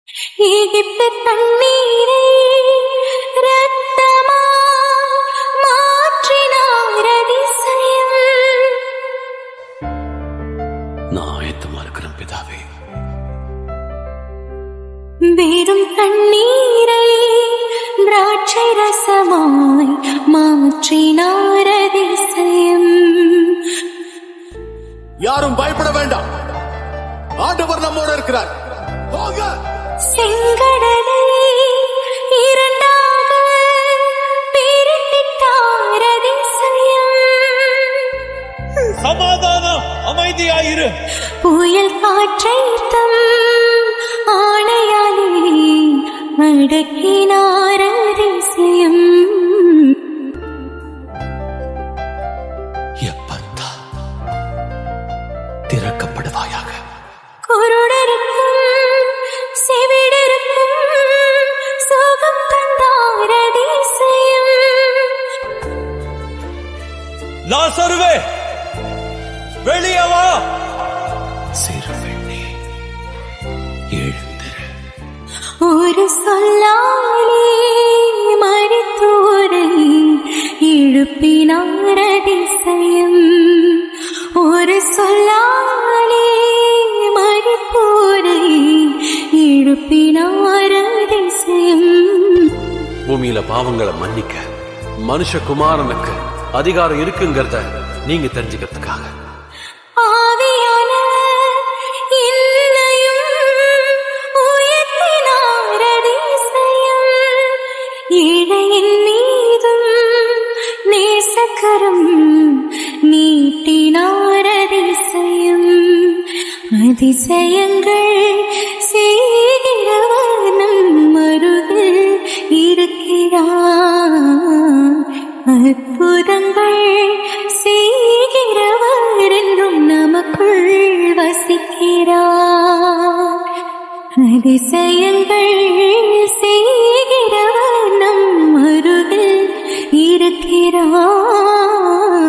எகிப்து தண்ணீரை இரத்தமாய் மாற்றினார் அதிசயம். நான் ஆயத்தமா இருக்கிறேன் பிதாவே. வெறும் தண்ணீரை திராட்சை ரசமாய் மாற்றினார் அதிசயம். யாரும் பயப்பட வேண்டாம், ஆண்டவர் நம்மோடு இருக்கிறார். போங்க. செங்கடலை இரண்டாக பிரித்திட்டார் அதிசயம். சமாதானம், அமைதியாயிரு. புயல் காற்றை தம் ஆணையாலே அடக்கினார் அதிசயம். எப்பத்தா திறக்கப்படுவாயாக. குருடருக்கும் செவிடருக்கும் சுகம் தந்தார் அதிசயம். லாசருவே, வெளியே வா. சிறுவெண்ணே, எழுந்திரு. ஒரு சொல்லாலே மரித்தோரை எழுப்பினார் அதிசயம். ஒரு சொல்லாலே மரித்தோரை எழுப்பினார் அதிசயம். பூமியில பாவங்களை மன்னிக்க மனுஷகுமாரனுக்கு அதிகாரம் இருக்குங்கிறத நீங்க தெரிஞ்சுக்கிறதுக்காக ஆவியானவர் என்னையும் உயர்த்தினார் அதிசயம். ஏழையின் மீதும் நேசக்கரம் நீட்டினார் அதிசயம். அதிசயங்கள் செய்கிறவர் நம் அருகில் இருக்கிறார். அற்புதங்கள் செய்கிறவர் என்றும் நமக்குள் வசிக்கிறார். அதிசயங்கள்